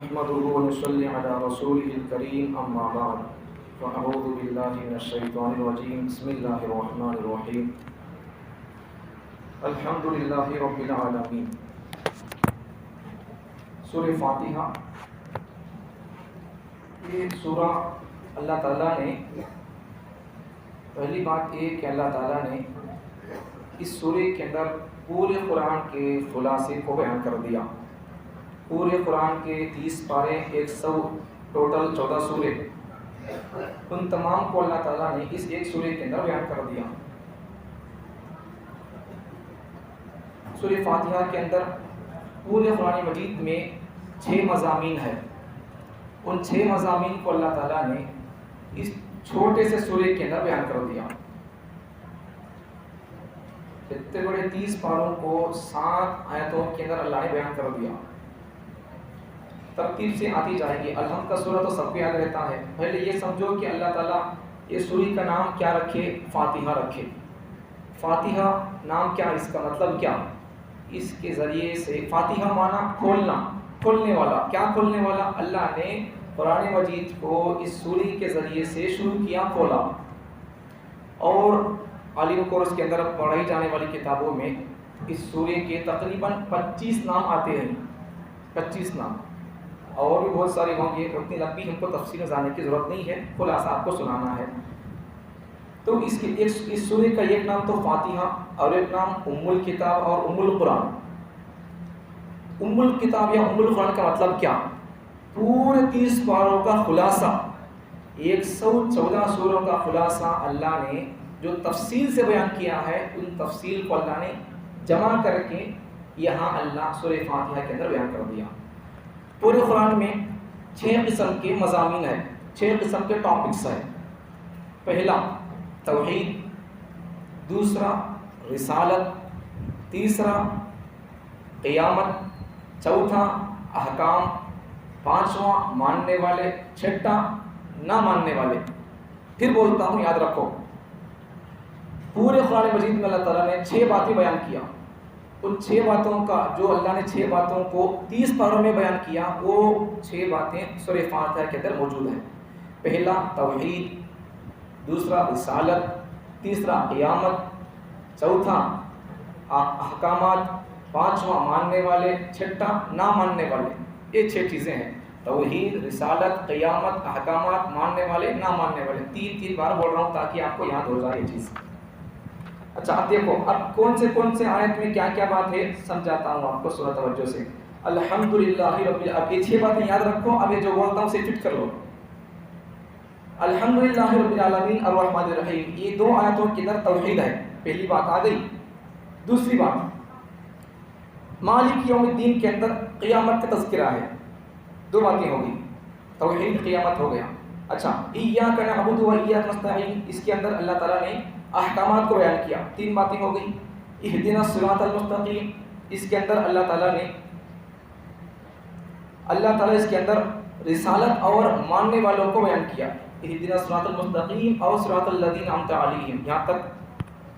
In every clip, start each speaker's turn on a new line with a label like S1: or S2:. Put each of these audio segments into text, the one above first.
S1: نحمده ونصلي على رسوله الكريم أما بعد فأعوذ بالله من الشيطان الرجيم بسم الله الرحمن الرحيم الحمد لله رب العالمين سورہ فاتحہ یہ سورہ اللہ تعالیٰ نے پہلی بات یہ کہ اللہ تعالیٰ نے اس سورہ کے اندر پورے قرآن کے خلاصے کو بیان کر دیا۔ پورے قرآن کے 30 پارے 100 ٹوٹل 14 سورے، ان تمام کو اللہ تعالیٰ نے اس ایک سورے کے اندر بیان کر دیا۔ سورہ فاتحہ کے اندر پورے قرآن مجید میں 6 مضامین ہیں۔ ان 6 مضامین کو اللہ تعالیٰ نے اس چھوٹے سے سورے کے اندر بیان کر دیا۔ اتنے بڑے 30 پاروں کو 7 آیتوں کے اندر اللہ نے بیان کر دیا۔ ترتیب سے آتی جائے گی۔ الحمد کا سورہ تو سب کو یاد رہتا ہے۔ پہلے یہ سمجھو کہ اللہ تعالیٰ یہ سورہ کا نام کیا رکھے؟ فاتحہ رکھے۔ فاتحہ نام کیا، اس کا مطلب کیا؟ اس کے ذریعے سے فاتحہ معنی کھولنا، کھولنے والا۔ کیا کھولنے والا؟ اللہ نے قرآن مجید کو اس سورہ کے ذریعے سے شروع کیا، کھولا۔ اور عالم کورس کے اندر پڑھائی جانے والی کتابوں میں اس سورہ کے تقریباً 25 نام آتے ہیں، 25 نام، اور بھی بہت سارے ہوں گے۔ اتنی لمبی ہم کو تفصیل میں جانے کی ضرورت نہیں ہے، خلاصہ آپ کو سنانا ہے۔ تو اس سورہ کا ایک نام تو فاتحہ اور ایک نام ام الکتاب اور ام القرآن۔ ام الکتاب یا ام القرآن کا مطلب کیا؟ پورے 30 پاروں کا خلاصہ، 114 سوروں کا خلاصہ اللہ نے جو تفصیل سے بیان کیا ہے، ان تفصیل کو اللہ نے جمع کر کے یہاں اللہ سورہ فاتحہ کے اندر بیان کر دیا۔ پورے قرآن میں 6 قسم کے مضامین ہیں، 6 قسم کے ٹاپکس ہیں۔ پہلا توحید، دوسرا رسالت، تیسرا قیامت، چوتھا احکام، پانچواں ماننے والے، چھٹا نہ ماننے والے۔ پھر بولتا ہوں، یاد رکھو، پورے قرآن مجید میں اللہ تعالیٰ نے 6 باتیں بیان کیا۔ ان 6 باتوں کا جو اللہ نے 6 باتوں کو 30 پاروں میں بیان کیا، وہ 6 باتیں سورہ فاتحہ کے اندر موجود ہیں۔ پہلا توحید، دوسرا رسالت، تیسرا قیامت، چوتھا احکامات، پانچواں ماننے والے، چھٹا نہ ماننے والے۔ یہ 6 چیزیں ہیں، توحید، رسالت، قیامت، احکامات، ماننے والے، نہ ماننے والے۔ 3 بار بول رہا ہوں تاکہ آپ کو یاد ہو جائے یہ چیز۔ اچھا اب دیکھو، اب کون سے آیت میں کیا کیا بات ہے سمجھاتا ہوں آپ کو، سورہ توجہ سے۔ الحمدللہ رب العالمین، اب یہ 6 باتیں یاد رکھو۔ اب یہ جو بولتا ہوں اسے فٹ کر لو۔ الحمدللہ رب العالمین الرحمن الرحیم، یہ 2 آیتوں کے اندر توحید ہے، پہلی بات آ گئی۔ دوسری بات مالک یوم الدین کے اندر قیامت کا تذکرہ ہے، 2 باتیں ہوگی، توحید قیامت ہو گیا۔ اچھا ایاک نعبد و ایاک نستعین، اس کے اندر اللہ تعالیٰ نے احکامات کو بیان کیا، 3 باتیں ہو گئی۔ اہدنا الصراط المستقیم، اس کے اندر اللہ تعالیٰ اس کے اندر رسالت اور ماننے والوں کو بیان کیا، اہدنا الصراط المستقیم اور صراط الذین انعمت علیہم، یہاں تک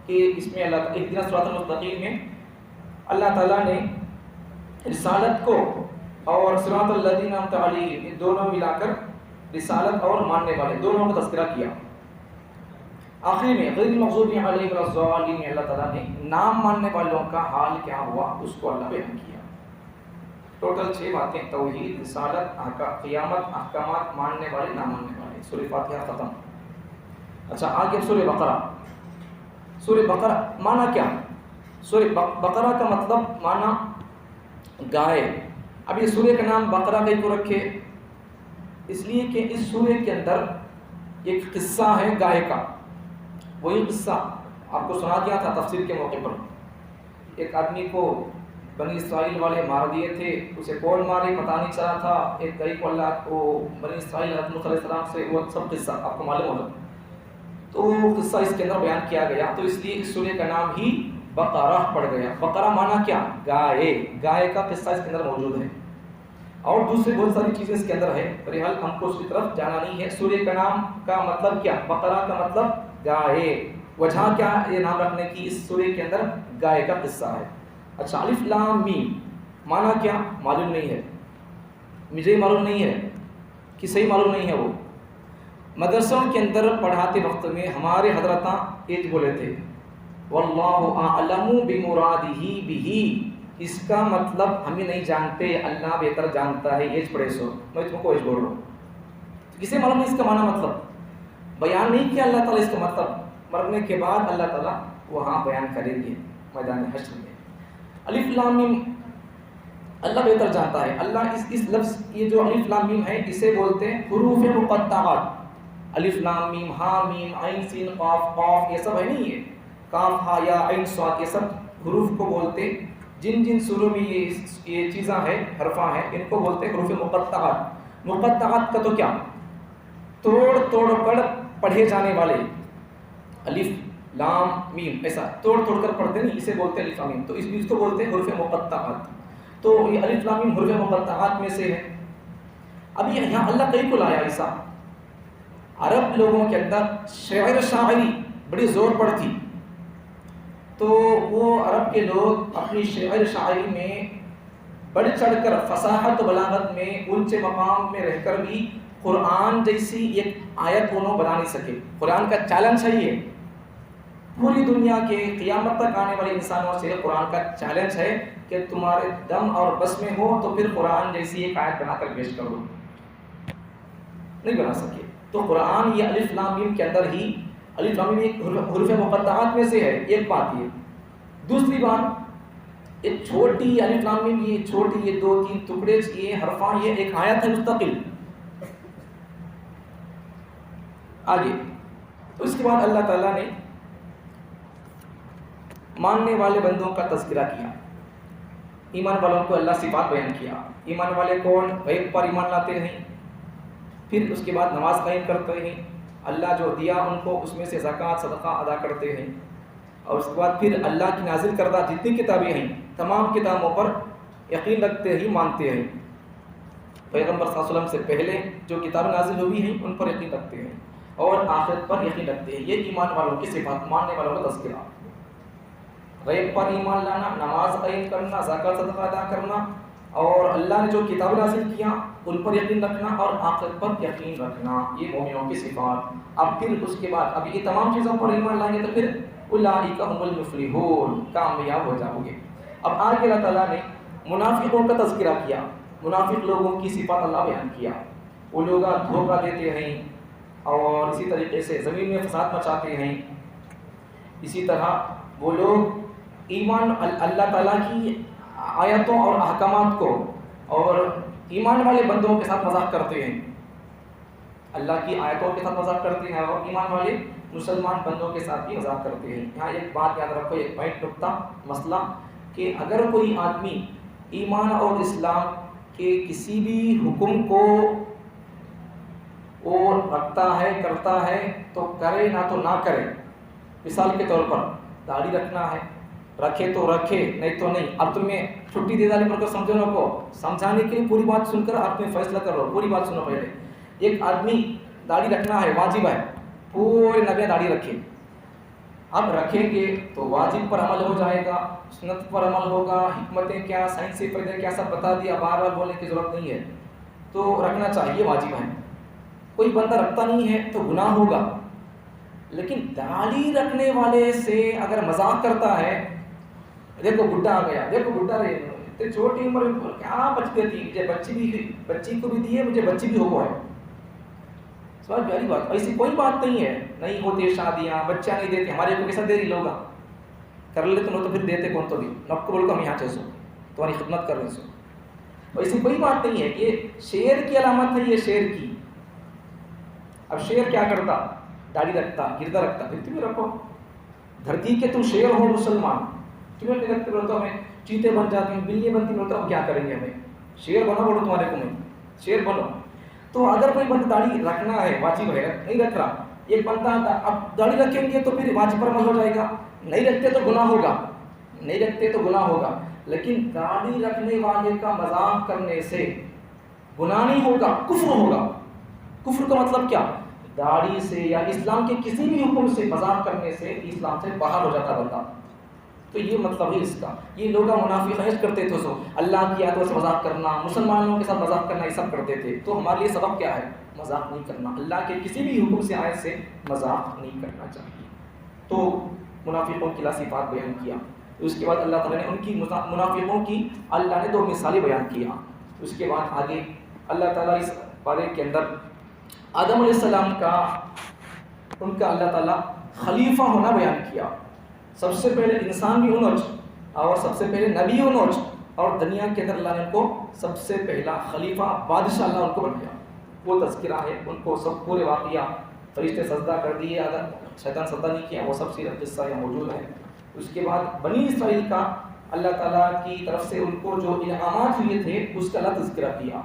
S1: کہ اس میں اہدنا الصراط المستقیم میں اللہ تعالیٰ نے رسالت کو اور صراط الذین انعمت علیہم، یہ دونوں ملا کر رسالت اور ماننے والے دونوں کا تذکرہ کیا۔ آخر میں غیر المغضوب علیہم ولا الضالین، اللہ تعالیٰ نے نام ماننے والوں کا حال کیا ہوا اس کو اللہ بیان کیا۔ ٹوٹل 6 باتیں، توحید، رسالت، قیامت، احکامات، ماننے والے، نہ ماننے والے۔ سورہ فاتحہ ختم۔ اچھا آگے سورہ بقرہ۔ سورہ بقرہ معنی کیا؟ سورہ بقرہ کا مطلب معنی گائے۔ اب یہ سورہ کا نام بقرہ کہیں کو رکھے؟ اس لیے کہ اس سورہ کے اندر ایک قصہ ہے گائے کا۔ وہی قصہ آپ کو سنا دیا تھا تفسیر کے موقع پر۔ ایک آدمی کو بنی اسرائیل والے مار دیے تھے، اسے کون مارے پتہ نہیں چلا تھا۔ ایک گائے کو اللہ کو بنی اسرائیل حضرت علیہ السلام سے، وہ سب قصہ آپ کو معلوم ہوگا۔ تو وہ قصہ اس کے اندر بیان کیا گیا، تو اس لیے اس سورہ کا نام ہی بقرہ پڑ گیا۔ بقرہ معنی کیا؟ گائے۔ گائے کا قصہ اس کے اندر موجود ہے، اور دوسری بہت ساری چیزیں اس کے اندر ہے، بہرحال ہم کو اس کی طرف جانا نہیں ہے۔ سورہ کا نام کا مطلب کیا؟ بقرہ کا مطلب گائے۔ وجہ کیا یہ نام رکھنے کی؟ اس سورہ کے اندر گائے کا قصہ ہے۔ اچھا الف لام میم معنی کیا؟ معلوم نہیں ہے۔ مجھے معلوم نہیں ہے کہ صحیح معلوم نہیں ہے وہ. مدرسوں کے اندر پڑھاتے وقت میں ہمارے حضرتاں ایج بولے تھے واللہ اعلم بمرادہ بہ، اس کا مطلب ہمیں نہیں جانتے، اللہ بہتر جانتا ہے. ایج پڑھے سو میں تم کو ایج بول رہا ہوں. کسے معلوم نہیں اس کا معنی مطلب بیان نہیں کیا اللہ تعالیٰ اس کا مطلب، مرنے کے بعد اللہ تعالیٰ وہاں بیان کریں گے میدان حشر میں. الف لام میم اللہ بہتر جانتا ہے. اللہ اس لفظ یہ جو الف لام میم ہے اسے بولتے ہیں حروف مقطعات. الف لام میم ہا میم عین سین قاف قاف یہ سب ہے نہیں، یہ کاف ہا یا عین صاد یہ سب حروف کو بولتے. جن جن سوروں میں یہ چیزیں ہیں حرفاں ہیں ان کو بولتے ہیں حروف مقطعات. مقطعات کا تو کیا توڑ توڑ کر پڑھے جانے والے، الف لام میم ایسا توڑ توڑ کر پڑھتے نہیں، اسے بولتے ہیں الف لام میم. تو اس کو بولتے ہیں حروف مقطعات. تو یہ الف لام میم حروف مقطعات میں سے ہے. اب یہ یہاں اللہ کہیں کو لایا ایسا. عرب لوگوں کے اندر شعر شاعری بڑی زور پر تھی، تو وہ عرب کے لوگ اپنی شعر شاعری میں بڑھ چڑھ کر فصاحت و بلاغت میں اونچے مقام میں رہ کر بھی قرآن جیسی ایک آیت انہوں بنا نہیں سکے. قرآن کا چیلنج ہے یہ، پوری دنیا کے قیامت تک آنے والے انسانوں سے قرآن کا چیلنج ہے کہ تمہارے دم اور بس میں ہو تو پھر قرآن جیسی ایک آیت بنا کر پیش کرو. نہیں بنا سکے. تو قرآن یہ الف لام میم کے اندر ہی الف لام میم ایک حروف مقطعات میں سے ہے. ایک بات یہ. دوسری بات ایک چھوٹی الف لام میم یہ چھوٹی یہ 2-3 ٹکڑے یہ حرفاں یہ ایک آیت ہے مستقل. آگے تو اس کے بعد اللہ تعالیٰ نے ماننے والے بندوں کا تذکرہ کیا. ایمان والوں کو اللہ صفات بیان کیا. ایمان والے کون؟ غیب پر ایمان لاتے ہیں، پھر اس کے بعد نماز قائم کرتے ہیں، اللہ جو دیا ان کو اس میں سے زکوٰۃ صدقہ ادا کرتے ہیں، اور اس کے بعد پھر اللہ کی نازل کردہ جتنی کتابیں ہیں تمام کتابوں پر یقین رکھتے ہی مانتے ہیں. پیغمبر صلی اللہ علیہ وسلم سے پہلے جو کتابیں نازل ہوئی ہیں ان پر یقین رکھتے ہیں اور آخرت پر یقین رکھتے ہیں. یہ ایمان والوں کی صفات، ماننے والوں کا تذکرہ. غیب پر ایمان لانا، نماز قائم کرنا، زکوٰۃ صدقہ ادا کرنا، اور اللہ نے جو کتاب نازل کیا ان پر یقین رکھنا اور آخرت پر یقین رکھنا، یہ مومنوں کی صفات. اب پھر اس کے بعد اب یہ تمام چیزوں پر ایمان لائیں گے تو پھر اولئک هم المفلحون، کامیاب ہو جاؤ گے. اب آگے اللہ تعالیٰ نے منافقوں کا تذکرہ کیا. منافق لوگوں کی صفات اللہ بیان کیا. وہ لوگ دھوکہ دیتے ہیں اور اسی طریقے سے زمین میں فساد مچاتے ہیں. اسی طرح وہ لوگ ایمان اللہ تعالیٰ کی آیتوں اور احکامات کو اور ایمان والے بندوں کے ساتھ مذاق کرتے ہیں. اللہ کی آیتوں کے ساتھ مذاق کرتے ہیں اور ایمان والے مسلمان بندوں کے ساتھ بھی مذاق کرتے ہیں. یہاں ایک بات یاد رکھو، ایک پوائنٹ نقطہ مسئلہ، کہ اگر کوئی آدمی ایمان اور اسلام کے کسی بھی حکم کو وہ رکھتا ہے کرتا ہے تو کرے نہ تو نہ کرے. مثال کے طور پر داڑھی رکھنا ہے، رکھے تو رکھے نہیں تو نہیں. اب تمہیں چھٹی دے ڈالی پر کو سمجھو نہ کو سمجھانے کے لیے پوری بات سن کر آپ میں فیصلہ کر رہو. پوری بات سنو پہلے. ایک آدمی داڑھی رکھنا ہے، واجب ہے، پورے نبی داڑھی رکھے. اب رکھیں گے تو واجب پر عمل ہو جائے گا، سنت پر عمل ہوگا، حکمتیں کیا، سائنسی فائدے کیا سب بتا دیا، بار بار بولنے کی ضرورت نہیں ہے. تو رکھنا چاہیے، واجب ہے. کوئی بندہ رکھتا نہیں ہے تو گناہ ہوگا. لیکن داڑھی رکھنے والے سے اگر مذاق کرتا ہے، دیکھو بڈھا آ گیا، دیکھو بڈھا رہے اتنی چھوٹی عمر میں کیا بچتی تھی، مجھے بچی کو بھی دی ہے، مجھے بچی بھی ہو ہے. سوال پیاری بات، ایسی کوئی بات نہیں ہے. نہیں ہوتی شادیاں، بچہ نہیں دیتے. ہمارے کو کیسا دے رہی لوگ کر لیتے تو پھر دیتے کون تو بھی نب کو بول کر ہم یہاں چل سو تمہاری خدمت کر رہے سو. ایسی کوئی بات نہیں ہے. یہ شیر کی علامت ہے، یہ شیر کی. اب شیر کیا کرتا؟ داڑھی رکھتا، گردہ رکھتا. پھر تم بھی رکھو. دھرتی کے تم شیر ہو مسلمان، تمہیں نہیں رکھتے بولتا ہمیں چیتے بن جاتی ہیں، بلی بنتی بولتا ہم کیا کریں گے، ہمیں شیر بنو بولو تمہارے کو میں شیر بنو. تو اگر کوئی بندہ داڑھی رکھنا ہے واجب ہے، نہیں رکھ رہا، ایک بندہ اب داڑھی رکھیں گے تو پھر واجب پر عمل ہو جائے گا، نہیں رکھتے تو گناہ ہوگا، نہیں رکھتے تو گناہ ہوگا. لیکن داڑھی رکھنے والے کا مذاق کرنے سے گناہ نہیں ہوگا، کفر ہوگا. کفر کا مطلب کیا؟ داڑھی سے یا اسلام کے کسی بھی حکم سے مذاق کرنے سے اسلام سے باہر ہو جاتا بندہ. تو یہ مطلب ہے اس کا. یہ لوگ منافقت کرتے تھے، سو اللہ کی آیتوں سے مذاق کرنا، مسلمانوں کے ساتھ مذاق کرنا، یہ سب کرتے تھے. تو ہمارے لیے سبق کیا ہے؟ مذاق نہیں کرنا، اللہ کے کسی بھی حکم سے آیت سے مذاق نہیں کرنا چاہیے. تو منافقوں کی صفات بیان کیا. اس کے بعد اللہ تعالیٰ نے ان کی منافقوں کی اللہ نے 2 مثالیں بیان کیا. اس کے بعد آگے اللہ تعالیٰ اس بارے کے اندر آدم علیہ السلام کا ان کا اللہ تعالیٰ خلیفہ ہونا بیان کیا. سب سے پہلے انسان بھی انوچ اور سب سے پہلے نبی انوچ، اور دنیا کے اندر اللہ نے ان کو سب سے پہلا خلیفہ بادشاہ اللہ ان کو بنایا. وہ تذکرہ ہے، ان کو سب پورے واقعہ، فرشتے سجدہ کر دیے، شیطان سجدہ نہیں کیا، وہ سب سیرت قصہ یہاں موجود ہے. اس کے بعد بنی اسرائیل کا اللہ تعالیٰ کی طرف سے ان کو جو انعامات ہوئے تھے اس کا اللہ تذکرہ کیا.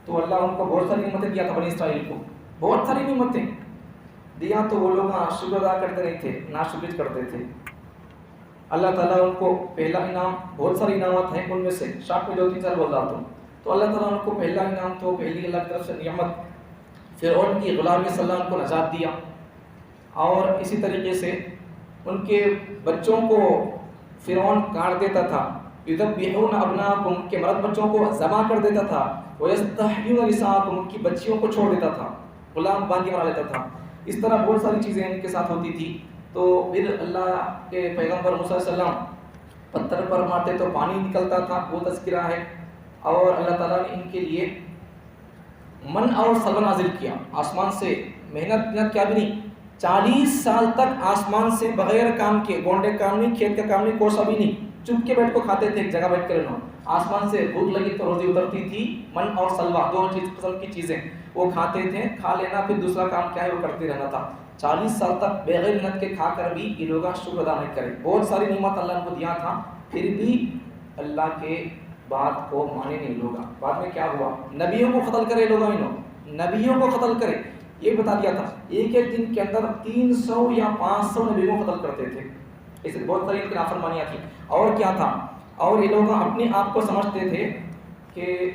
S1: تو اللہ ان کو بہت ساری نعمتیں دیا تھا، بنی اسرائیل کو بہت ساری نعمتیں دیا. تو وہ لوگ شکر ادا کرتے نہیں تھے، ناشکری کرتے تھے. اللہ تعالیٰ ان کو پہلا انعام، بہت ساری انعامات ہیں، ان میں سے شاپ میں 2-3 بول رہا ہوں. تو اللہ تعالیٰ ان کو پہلا انعام تو پہلی اللہ کی طرف سے نعمت فرعون کی غلامی سے اللہ ان کو نجات دیا. اور اسی طریقے سے ان کے بچوں کو فرعون کاٹ دیتا تھا، یذبحون ابناءکم کے مرد بچوں کو ذبح کر دیتا تھا، ویستحیون نساءکم کی بچیوں کو چھوڑ دیتا تھا، غلام باندھی بنا لیتا تھا. اس طرح بہت ساری چیزیں ان کے ساتھ ہوتی تھی. تو پھر اللہ کے پیغمبر موسیٰ علیہ السلام پتھر پر مارتے تو پانی نکلتا تھا، وہ تذکرہ ہے. اور اللہ تعالیٰ نے ان کے لیے من اور سلوہ نازل کیا آسمان سے. محنت کیا بھی نہیں، 40 سال تک آسمان سے بغیر کام کے، گونڈے کام نہیں، کھیت کا کام نہیں، کوسا بھی نہیں، چپ کے بیٹھ کو کھاتے تھے ایک جگہ بیٹھ کر. آسمان سے بھوک لگی تو روزی اترتی تھی، من اور سلوہ 2 قسم کی چیزیں وہ کھاتے تھے. کھا لینا، پھر دوسرا کام کیا ہے وہ کرتے رہنا تھا. 40 سال تک بغیر محنت کے کھا کر بھی یہ لوگ شکر ادا نہیں کرے. بہت ساری نعمت اللہ نے کو دیا تھا، پھر بھی اللہ کے بات کو مانے نہیں لوگ. بعد میں کیا ہوا؟ نبیوں کو قتل کرے لوگ، نبیوں کو قتل کرے. یہ بتا دیا تھا ایک دن کے اندر 300 یا 500 نبیوں کو قتل کرتے تھے. اس بہت ساری ان کی نافرمانیاں تھیں. اور کیا تھا؟ اور یہ لوگ اپنے آپ کو سمجھتے تھے کہ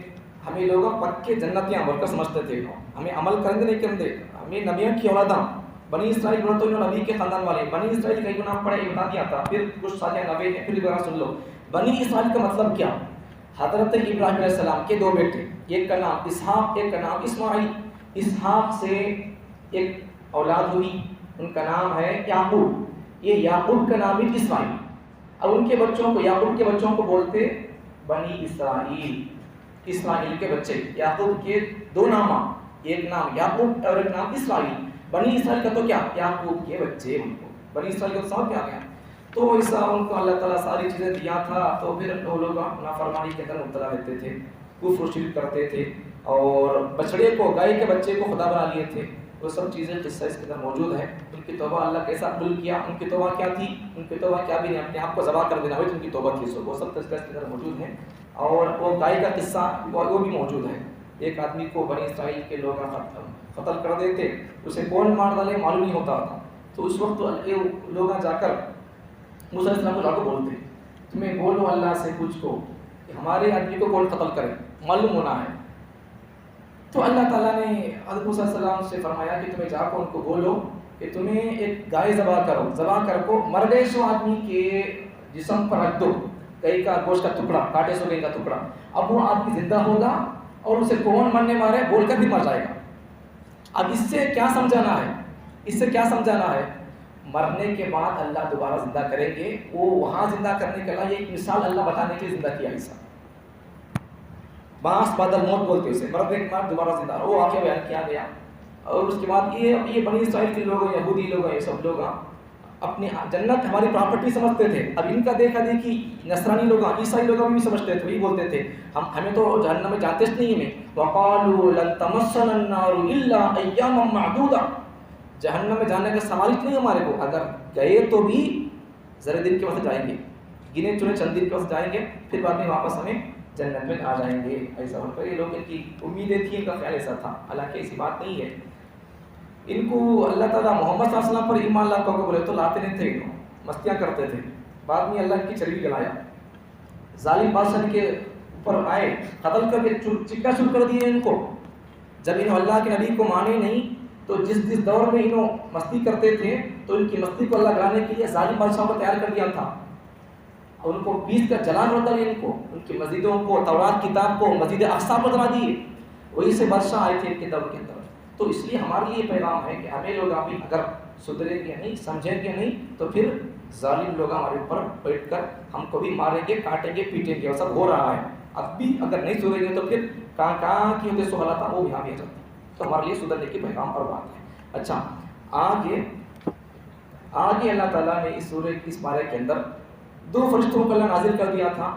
S1: ہمیں لوگ پکے جنتیاں بول کر سمجھتے تھے، ہمیں عمل کریں نہیں کریں دے، ہمیں نبیوں کی اولاداں. بنی اسرائیل بولے تو انہوں نبی کے خاندان والے. بنی اسرائیل کا نام پڑے یہ بتا دیا تھا. پھر کچھ ساتھ نبی ہیں، پھر دوبارہ سن لو. بنی اسرائیل کا مطلب کیا؟ حضرت ابراہیم علیہ السلام کے 2 بیٹے، ایک کا نام اسحاق، ایک کا نام اسماعیل. اسحاق سے ایک اولاد ہوئی، ان کا نام ہے یعقوب. یہ یعقوب کا نام ہے اسماعیل. اب ان کے بچوں کو، یعقوب کے بچوں کو بولتے بنی اسرائیل. اسماعیل کے بچے، یعقوب کے 2 نام، ایک نام یعقوب اور ایک نام اسماعیل. بنی اسرائیل کا تو کیا؟ یعقوب کے بچے. ان کو بنی اسرائیل کا سمجھ میں آ گیا. تو ایسا ان کو اللہ تعالیٰ ساری چیزیں دیا تھا. تو پھر وہ لوگ نافرمانی کے اندر مبتلا رہتے تھے، کفر و شرک کرتے تھے، اور بچڑے کو، گائے کے بچے کو خدا بنا لیے تھے. وہ سب چیزیں قصہ اس کے اندر موجود ہے. ان کی توبہ اللہ کیسا قبول کیا، ان کی توبہ کیا تھی، ان کی توبہ کیا بھی نہیں، اپنے آپ کو ذبح کر دینا ہوئی تو ان کی توبہ تھی. وہ سب قصہ اس کے اندر موجود ہے. اور وہ گائے کا قصہ وہ بھی موجود ہے. ایک آدمی کو بنی اسرائیل کے لوگ قتل کر دیتے، اسے کون مار ڈالے معلوم نہیں ہوتا تھا. تو اس وقت لوگ جا کر موسیٰ علیہ السلام کو جا کے بولتے، تمہیں بولو اللہ سے پوچھ کو کہ ہمارے آدمی کو کون قتل کرے، معلوم ہونا ہے. تو اللہ تعالیٰ نے حضرت موسیٰ علیہ السلام سے فرمایا کہ تمہیں جا کر ان کو بولو کہ تمہیں ایک گائے ذبح کرو، ذبح کر کو مر گئے سو آدمی کے جسم پر رکھ دو، گائے کا گوشت کا ٹکڑا، کاٹے سو گائے کا ٹکڑا. اب وہ آدمی زندہ ہوگا اور اسے کون مرنے مارے بول کر بھی مر جائے گا. اب اس سے کیا سمجھانا ہے؟ اس سے کیا سمجھانا ہے؟ مرنے کے بعد اللہ دوبارہ زندہ کریں گے. وہ وہاں زندہ کرنے کے لیے ایک مثال اللہ بتانے کے لیے زندہ کیا عیسیٰ. باس بادل موت بولتے اسے، مرنے کے بعد دوبارہ زندہ، وہ واقعہ بیان کیا گیا. اور اس کے بعد یہ بنی اسرائیل کے لوگ، یہودی لوگ، یہ سب لوگ اپنی جنت ہماری پراپرٹی سمجھتے تھے. اب ان کا دیکھا دیکھی نصرانی لوگ، عیسائی لوگ بھی سمجھتے تھے، وہی بولتے تھے ہمیں تو جہنم میں جاتے نہیں ہیں. وقالوا لن تمسنا النار الا ایاما معدودا، جہنم میں جانے کا سوال ہی نہیں ہمارے کو، اگر گئے تو بھی ذرے دن کے وقت جائیں گے، گنے چنے چند دن کے وقت جائیں گے، پھر بعد میں واپس ہمیں جنت میں آ جائیں گے. ایسا ہوتا ہے. یہ لوگ کی امیدیں تھیں، ان کا خیال ایسا تھا، حالانکہ ایسی بات نہیں ہے. ان کو اللہ تعالیٰ محمد صلی اللہ علیہ وسلم پر ایمان لاتا کو بولے تو لاتے نہیں تھے، مستیاں کرتے تھے. بعد میں اللہ کی چربی جلایا، ظالم بادشاہ کے اوپر آئے، قتل کر کے چکا چور کر دیے ان کو. جب انہوں اللہ کے نبی کو مانے نہیں تو جس دور میں انہوں مستی کرتے تھے تو ان کی مستی کو اللہ گرانے کے لیے ظالم بادشاہوں کو تیار کر دیا تھا. ان کو پیس کر جلا دیا، ان کو ان کی مسجدوں کو، تورات کتاب کو مسجد اقصی پر جلا دیے، وہی سے بادشاہ آئے تھے ان کے دور کے اندر۔ تو اس لیے ہمارے لیے پیغام ہے کہ ہمیں لوگ ابھی اگر سدھریں گے نہیں، سمجھیں گے نہیں، تو پھر ظالم لوگ ہمارے اوپر بیٹھ کر ہم کو بھی ماریں گے، کاٹیں گے، پیٹیں گے، اور سب ہو رہا ہے۔ اب بھی اگر نہیں سدھریں گے تو پھر کہاں کی ہوتے سہولت وہ یہاں بھی آ جاتی ہے۔ تو ہمارے لیے سدھرنے کی پیغام اور بات ہے۔ اچھا، آگے اللہ تعالیٰ نے اس سورہ اس بارے کے اندر 2 فرشتوں کو اللہ نازل کر دیا تھا،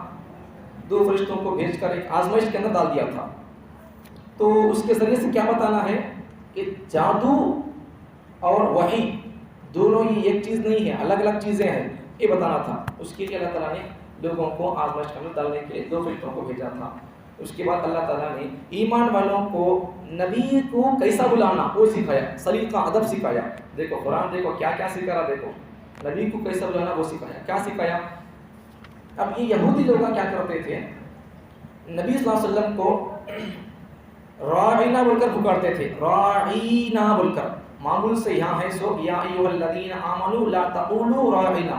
S1: 2 فرشتوں کو بھیج کر ایک آزمائش کے اندر ڈال دیا تھا۔ تو اس کے ذریعے سے کیا بتانا ہے کہ جادو اور وحی دونوں ہی ایک چیز نہیں ہے، الگ الگ چیزیں ہیں، یہ بتانا تھا۔ اس کے لیے اللہ تعالیٰ نے لوگوں کو آزمائش کے اندر ڈالنے کے لیے 2 فرشتوں کو بھیجا تھا۔ اس کے بعد اللہ تعالیٰ نے ایمان والوں کو نبی کو کیسا بلانا وہ سکھایا، سلیقہ ادب سکھایا۔ دیکھو قرآن، دیکھو کیا کیا سکھا رہا، دیکھو نبی کو کیسا بلانا وہ سکھایا۔ کیا سکھایا؟ اب یہ یہودی لوگ کیا کرتے تھے، نبی صلی اللہ علیہ وسلم کو راعینا بول کر پکارتے تھے، راعینا بول کر، معمول سے یہاں ہے سو یا ایھا الذین آمنوا لا تقولوا راعینا،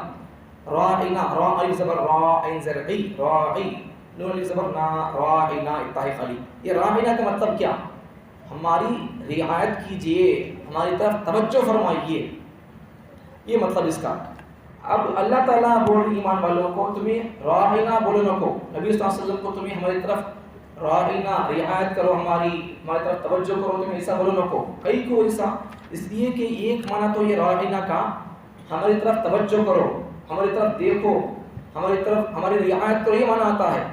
S1: راعینا، راعی زبر را عین زرعی، راعی نون علی زبر نا، راعینا اتحاد خالی۔ یہ راعینا کا مطلب کیا؟ ہماری رعایت کیجئے، ہماری طرف توجہ فرمائیے، یہ مطلب اس کا۔ اب اللہ تعالیٰ بول ایمان والوں کو تمہیں راعینا بولنے کو، نبی صلی اللہ علیہ وسلم کو تمہیں ہماری طرف راعینا رعایت کرو، ہماری طرف توجہ کرو، تمہیں ایسا بولنے کو، کئی کو ایسا، اس لیے کہ ایک معنی تو یہ راعینا کا ہماری طرف توجہ کرو، ہماری طرف دیکھو، ہماری رعایت کرو، یہ معنی آتا ہے۔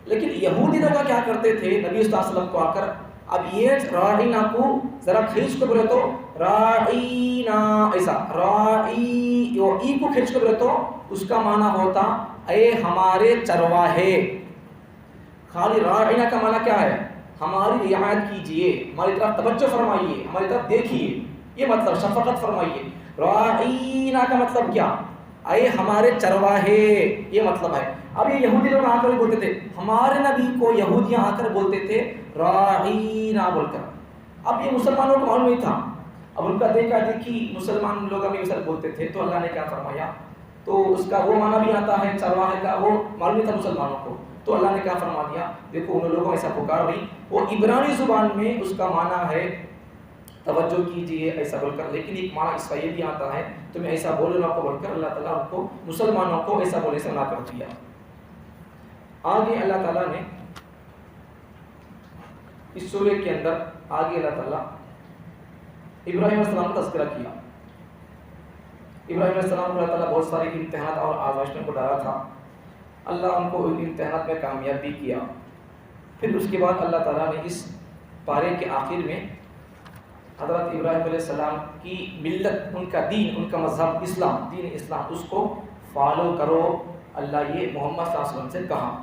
S1: لیکن یہودی لوگ کیا کرتے تھے، نبی صلی اللہ علیہ وسلم کو آ کر اب یہ راعینا کو ذرا کھینچ کے بولے تو راعینا، ایسا راعی ای کو کھینچ کے بولے تو اس کا معنی ہوتا اے ہمارے چرواہے۔ خالی راعینا کا معنی کیا ہے؟ ہماری رعایت کیجئے، ہماری طرف توجہ فرمائیے، ہماری طرف دیکھیے، یہ مطلب شفقت فرمائیے۔ راعینا کا مطلب کیا؟ اے ہمارے چرواہے، یہ مطلب ہے۔ اب یہ یہودی لوگ آ کر بولتے تھے، ہمارے نبی کو یہودیاں آ کر بولتے تھے راعینا بول کر۔ اب یہ مسلمانوں کو معلوم نہیں تھا، اب ان کا دیکھا دیکھی مسلمان لوگ ابھی مثل بولتے تھے، تو اللہ نے کیا فرمایا، تو اس کا وہ معنی بھی آتا ہے چرواہے کا، وہ معلوم نہیں تھا مسلمانوں کو، تو اللہ نے کیا فرما دیا، دیکھو ان لوگوں ایسا پکار رہی، وہ عبرانی زبان میں اس کا معنی ہے توجہ کیجئے ایسا بول کر، لیکن ایک معنی اس کا یہ بھی آتا ہے تمہیں ایسا بولنا کو بول کر اللہ تعالیٰ ان کو مسلمانوں کو ایسا بولنے سے منع کر دیا۔ آگے اللہ تعالیٰ نے اس سورے کے اندر آگے اللہ تعالیٰ ابراہیم علیہ السلام کا تذکرہ کیا۔ ابراہیم علیہ السلام کو اللہ تعالیٰ بہت سارے امتحانات اور آزمائشوں کو ڈالا تھا، اللہ ان کو ان امتحانات میں کامیاب بھی کیا۔ پھر اس کے بعد اللہ تعالیٰ نے اس پارے کے آخر میں حضرت ابراہیم علیہ السلام کی ملت، ان کا دین، ان کا مذہب اسلام، دین اسلام، اس کو فالو کرو، اللہ یہ محمد صلی اللہ علیہ وسلم سے کہا۔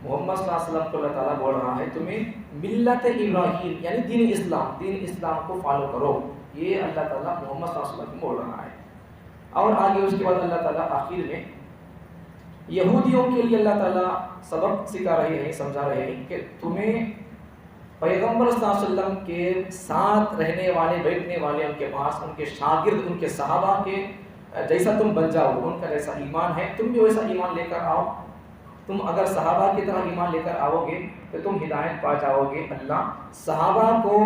S1: محمد صلی اللہ علیہ وسلم کو اللہ تعالیٰ بول رہا ہے تمہیں ملت ابراہیم یعنی دین اسلام کو فالو کرو، یہ اللہ تعالیٰ محمد صلی اللہ علیہ وسلم کو بول رہا ہے۔ اور آگے اس کے بعد اللہ تعالیٰ آخر میں یہودیوں کے لیے اللہ تعالیٰ سبق سکھا رہے ہیں، سمجھا رہے ہیں کہ تمہیں پیغمبر صلی اللہ علیہ وسلم کے ساتھ رہنے والے، بیٹھنے والے، ان کے پاس، ان کے شاگرد، ان کے صحابہ کے جیسا تم بن جاؤ، ان کا جیسا ایمان ہے تم بھی ویسا ایمان لے کر آؤ۔ تم اگر صحابہ کی طرح ایمان لے کر آؤ گے تو تم ہدایت پا جاؤ گے۔ اللہ صحابہ کو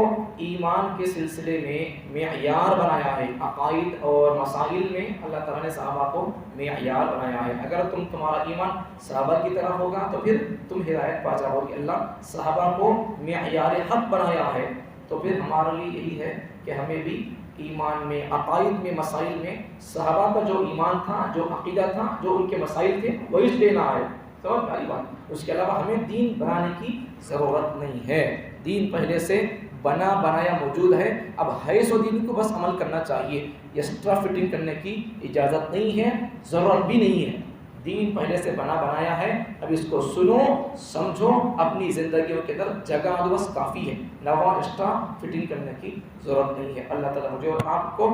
S1: ایمان کے سلسلے میں معیار بنایا ہے، عقائد اور مسائل میں اللہ تعالیٰ نے صحابہ کو معیار بنایا ہے۔ اگر تمہارا ایمان صحابہ کی طرح ہوگا تو پھر تم ہدایت پا جاؤ گے۔ اللہ صحابہ کو معیار حق بنایا ہے، تو پھر ہمارے لیے یہی ہے کہ ہمیں بھی ایمان میں، عقائد میں، مسائل میں صحابہ کا جو ایمان تھا، جو عقیدہ تھا، جو ان کے مسائل تھے وہی لینا ہے۔ سمجھ پاری بات؟ اس کے علاوہ ہمیں دین بنانے کی ضرورت نہیں ہے، دین پہلے سے بنایا موجود ہے، اب ہے سو دین کو بس عمل کرنا چاہیے، ایکسٹرا فٹنگ کرنے کی اجازت نہیں ہے، ضرورت بھی نہیں ہے۔ دین پہلے سے بنایا ہے، اب اس کو سنو، سمجھو، اپنی زندگیوں کے اندر جگہ دو، بس کافی ہے، نوا ایکسٹرا فٹنگ کرنے کی ضرورت نہیں ہے۔ اللہ تعالیٰ مجھے اور آپ کو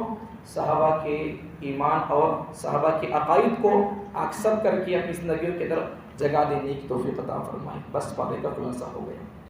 S1: صحابہ کے ایمان اور صحابہ کے عقائد کو ایکسپٹ کر کے اپنی زندگیوں کے اندر جگہ دینے کی توفیق عطا فرمائے۔ بس باتیں کا خلاصہ ہو گیا۔